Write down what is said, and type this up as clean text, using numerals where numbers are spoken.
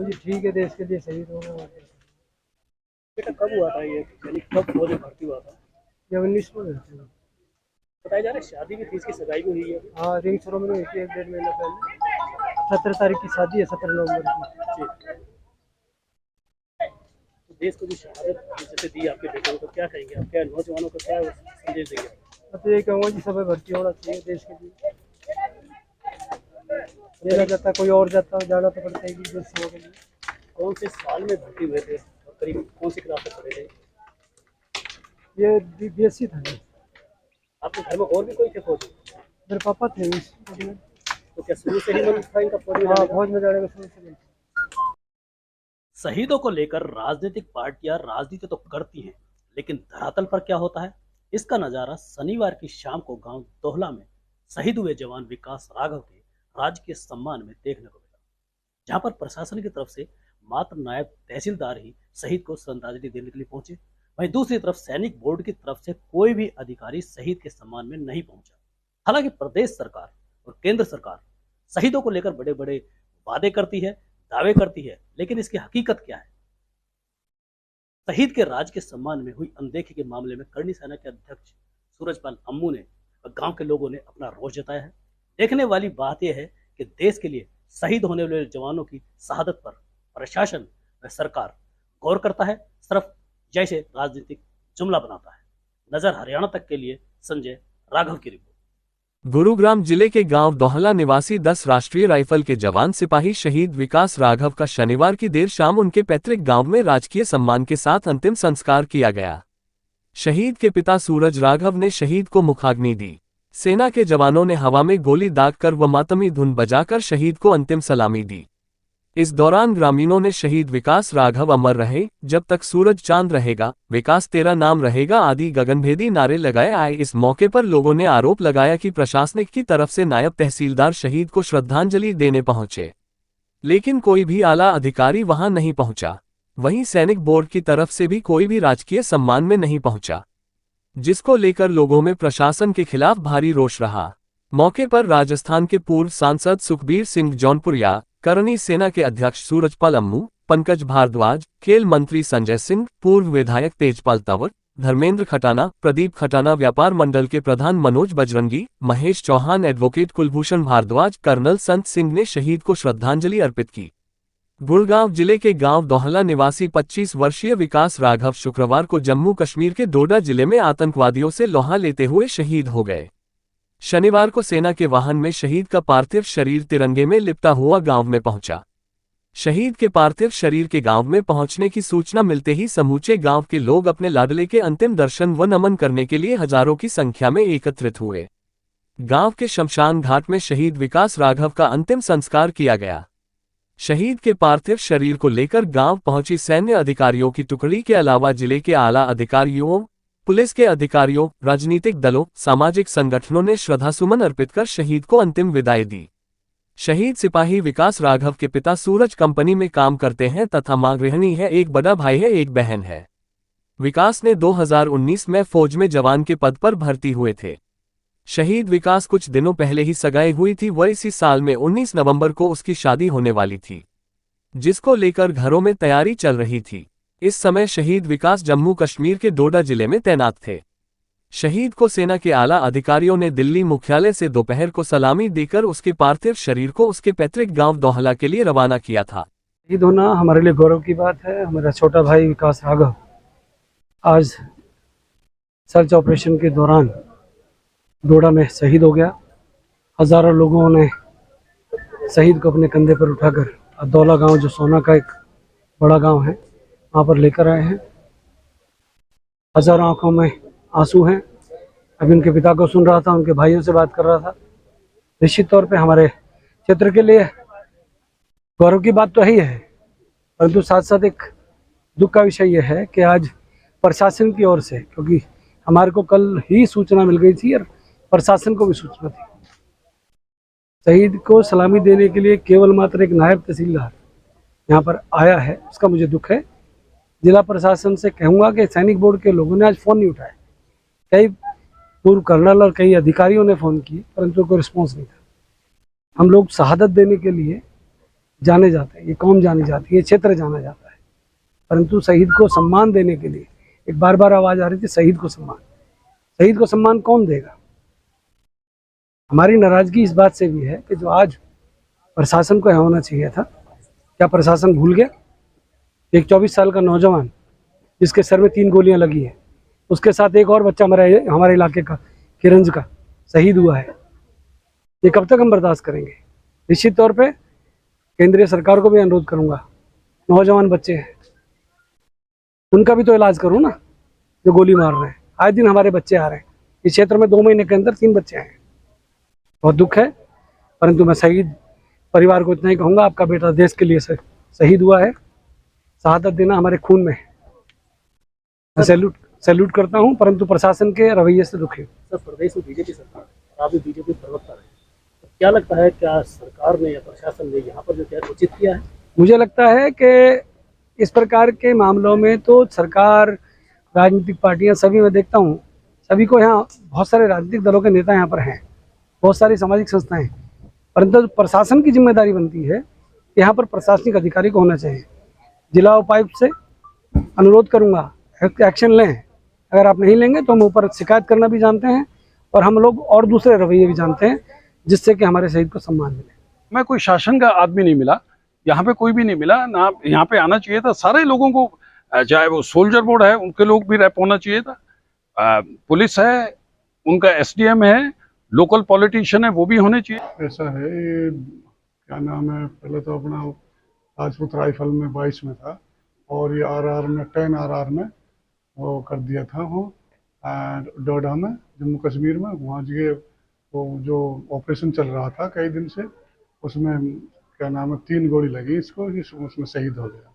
जी ठीक है, देश के लिए शहीद हो गए। बेटा कब हुआ था ये, यानी कब फौज में भर्ती हुआ था? ये 19 में रहते हैं। बताया जा रहा है शादी भी थी, इसकी सगाई भी हुई है अभी। हाँ, रिंग सेरेमनी हुई थी 1 डेढ़ महीना पहले। 17 तारीख की शादी है, 17 नवंबर की। जी। तो देश को जो शहादत जैसे दी आपके बेटे को, तो क्या कहेंगे आप, क्या नौजवानों को क्या संदेश देंगे? मैं तो ये कहूँगा कि सब भर्ती होना चाहिए देश के लिए। मेरा जाता कोई और जाता, जाना तो पड़ता है कि देश सेवा के लिए। कौन से साल में भर्ती हुए थे और करीब कौन सी क्लास तक पढ़े थे? ये बीएससी था ये। आपके घर में और भी कोई थे फौजी? मेरे पापा थे इस फौज में। तो क्या शुरू से ही मन था इनका फौज में हाँ, जाने का? फौज में जाने का शुरू से मन था। शहीदों को लेकर राजनीतिक पार्टियां राजनीति तो करती हैं, लेकिन धरातल पर क्या होता है, इसका नजारा शनिवार की शाम को गांव दोहला में शहीद हुए जवान विकास राघव के राजकीय सम्मान में देखने को मिला, जहां पर प्रशासन की तरफ से मात्र नायब तहसीलदार ही शहीद को श्रद्धांजलि देने के लिए पहुंचे। वहीं दूसरी तरफ सैनिक बोर्ड की तरफ से कोई भी अधिकारी शहीद के सम्मान में नहीं पहुंचा। हालांकि प्रदेश सरकार और केंद्र सरकार शहीदों को लेकर बड़े बड़े वादे करती है, दावे करती है, लेकिन इसकी हकीकत क्या है? शहीद के राज के सम्मान में हुई अनदेखी के मामले में करनी सेना के अध्यक्ष सूरजपाल अम्मू ने और गांव के लोगों ने अपना रोष जताया है। देखने वाली बात यह है कि देश के लिए शहीद होने वाले जवानों की शहादत पर प्रशासन व सरकार गौर करता है, सिर्फ जैसे राजनीतिक जुमला बनाता है। नजर हरियाणा तक के लिए संजय राघव की रिपोर्ट। गुरुग्राम जिले के गांव दोहला निवासी 10 राष्ट्रीय राइफल के जवान सिपाही शहीद विकास राघव का शनिवार की देर शाम उनके पैतृक गांव में राजकीय सम्मान के साथ अंतिम संस्कार किया गया। शहीद के पिता सूरज राघव ने शहीद को मुखाग्नि दी। सेना के जवानों ने हवा में गोली दागकर व मातमी धुन बजाकर शहीद को अंतिम सलामी दी। इस दौरान ग्रामीणों ने शहीद विकास राघव अमर रहे, जब तक सूरज चांद रहेगा, विकास तेरा नाम रहेगा आदि गगनभेदी नारे लगाए आए। इस मौके पर लोगों ने आरोप लगाया कि प्रशासन की तरफ से नायब तहसीलदार शहीद को श्रद्धांजलि देने पहुंचे, लेकिन कोई भी आला अधिकारी वहां नहीं पहुंचा। वहीं सैनिक बोर्ड की तरफ से भी कोई भी राजकीय सम्मान में नहीं पहुंचा, जिसको लेकर लोगों में प्रशासन के खिलाफ भारी रोष रहा। मौके पर राजस्थान के पूर्व सांसद सुखबीर सिंह जौनपुरिया, करनी सेना के अध्यक्ष सूरजपाल अम्मू, पंकज भारद्वाज, खेल मंत्री संजय सिंह, पूर्व विधायक तेजपाल तंवर, धर्मेंद्र खटाना, प्रदीप खटाना, व्यापार मंडल के प्रधान मनोज बजरंगी, महेश चौहान, एडवोकेट कुलभूषण भारद्वाज, कर्नल संत सिंह ने शहीद को श्रद्धांजलि अर्पित की। गुड़गांव जिले के गांव दोहला निवासी 25 वर्षीय विकास राघव शुक्रवार को जम्मू कश्मीर के डोडा जिले में आतंकवादियों से लोहा लेते हुए शहीद हो गए। शनिवार को सेना के वाहन में शहीद का पार्थिव शरीर तिरंगे में लिपटा हुआ गांव में पहुंचा। शहीद के पार्थिव शरीर के गांव में पहुंचने की सूचना मिलते ही समूचे गांव के लोग अपने लाडले के अंतिम दर्शन व नमन करने के लिए हजारों की संख्या में एकत्रित हुए। गांव के शमशान घाट में शहीद विकास राघव का अंतिम संस्कार किया गया। शहीद के पार्थिव शरीर को लेकर गांव पहुंची सैन्य अधिकारियों की टुकड़ी के अलावा जिले के आला अधिकारियों, पुलिस के अधिकारियों, राजनीतिक दलों, सामाजिक संगठनों ने श्रद्धासुमन अर्पित कर शहीद को अंतिम विदाई दी। शहीद सिपाही विकास राघव के पिता सूरज कंपनी में काम करते हैं तथा मां गृहिणी है, एक बड़ा भाई है, एक बहन है। विकास ने 2019 में फौज में जवान के पद पर भर्ती हुए थे। शहीद विकास कुछ दिनों पहले ही सगाई हुई थी व इसी साल में 19 नवंबर को उसकी शादी होने वाली थी, जिसको लेकर घरों में तैयारी चल रही थी। इस समय शहीद विकास जम्मू कश्मीर के डोडा जिले में तैनात थे। शहीद को सेना के आला अधिकारियों ने दिल्ली मुख्यालय से दोपहर को सलामी देकर उसके पार्थिव शरीर को उसके पैतृक गांव दोहला के लिए रवाना किया था। शहीद होना हमारे लिए गौरव की बात है। हमारा छोटा भाई विकास राघव आज सर्च ऑपरेशन के दौरान डोडा में शहीद हो गया। हजारों लोगों ने शहीद को अपने कंधे पर उठाकर दौला गांव, जो सोना का एक बड़ा गांव है, वहाँ पर लेकर आए हैं। हजारों आंखों में आंसू हैं। अभी उनके पिता को सुन रहा था, उनके भाइयों से बात कर रहा था। निश्चित तौर पे हमारे क्षेत्र के लिए गौरव की बात तो ही है, परंतु साथ साथ एक दुख का विषय यह है कि आज प्रशासन की ओर से, क्योंकि हमारे को कल ही सूचना मिल गई थी और प्रशासन को भी सूचना थी, शहीद को सलामी देने के लिए केवल मात्र एक नायब तहसीलदार यहाँ पर आया है। उसका मुझे दुख है। जिला प्रशासन से कहूँगा कि सैनिक बोर्ड के लोगों ने आज फ़ोन नहीं उठाया। कई पूर्व कर्नल और कई अधिकारियों ने फ़ोन किए, परंतु कोई रिस्पॉन्स नहीं था। हम लोग शहादत देने के लिए जाने जाते हैं, ये कौम जानी जाती है, ये क्षेत्र जाना जाता है। परंतु शहीद को सम्मान देने के लिए एक बार बार आवाज़ आ रही थी, शहीद को सम्मान। शहीद को सम्मान कौन देगा? हमारी नाराज़गी इस बात से भी है कि जो आज प्रशासन को होना चाहिए था, क्या प्रशासन भूल गया? एक 24 साल का नौजवान जिसके सर में 3 गोलियां लगी है, उसके साथ एक और बच्चा हमारे इलाके का किरंज का शहीद हुआ है। ये कब तक हम बर्दाश्त करेंगे? निश्चित तौर पे केंद्रीय सरकार को भी अनुरोध करूंगा, नौजवान बच्चे हैं, उनका भी तो इलाज करो ना, जो गोली मार रहे हैं। आए दिन हमारे बच्चे आ रहे हैं, इस क्षेत्र में 2 महीने के अंदर 3 बच्चे आए हैं। बहुत दुख है, परंतु मैं शहीद परिवार को इतना ही कहूँगा, आपका बेटा देश के लिए शहीद हुआ है, शहादत देना हमारे खून में है। मैं सैल्यूट करता हूँ, परंतु प्रशासन के रवैये से दुखी हूँ। सर, प्रदेश में बीजेपी सरकार है, आप भी बीजेपी प्रवक्ता रहे, तो क्या लगता है, क्या सरकार ने या प्रशासन ने यहाँ पर जो क्या उचित किया है? मुझे लगता है कि इस प्रकार के मामलों में तो सरकार, राजनीतिक पार्टियां, सभी मैं देखता हूँ, सभी को यहाँ बहुत सारे राजनीतिक दलों के नेता यहाँ पर हैं, बहुत सारी सामाजिक संस्थाएं हैं, परंतु प्रशासन की जिम्मेदारी बनती है, यहाँ पर प्रशासनिक अधिकारी को होना चाहिए। जिला उपायुक्त से अनुरोध करूँगा, एक्शन लें। अगर आप नहीं लेंगे तो हम ऊपर शिकायत करना भी जानते हैं, और हम लोग और दूसरे रवैये भी जानते हैं, जिससे कि हमारे शहीद को सम्मान मिले। मैं कोई शासन का आदमी नहीं मिला, यहाँ पे कोई भी नहीं मिला ना। यहाँ पे आना चाहिए था सारे लोगों को, चाहे वो सोल्जर बोर्ड है उनके लोग भी रैप होना चाहिए था, पुलिस है, उनका एसडीएम है, लोकल पॉलिटिशियन है, वो भी होने चाहिए। ऐसा है, ये क्या नाम है, पहले तो अपना राजपूत राइफल में 22 में था, और ये आरआर में 10 आरआर में वो कर दिया था वो डोडा में, जम्मू कश्मीर में। वहाँ ये वो जो ऑपरेशन चल रहा था कई दिन से, उसमें क्या नाम है 3 गोली लगी इसको, उसमें शहीद हो गया।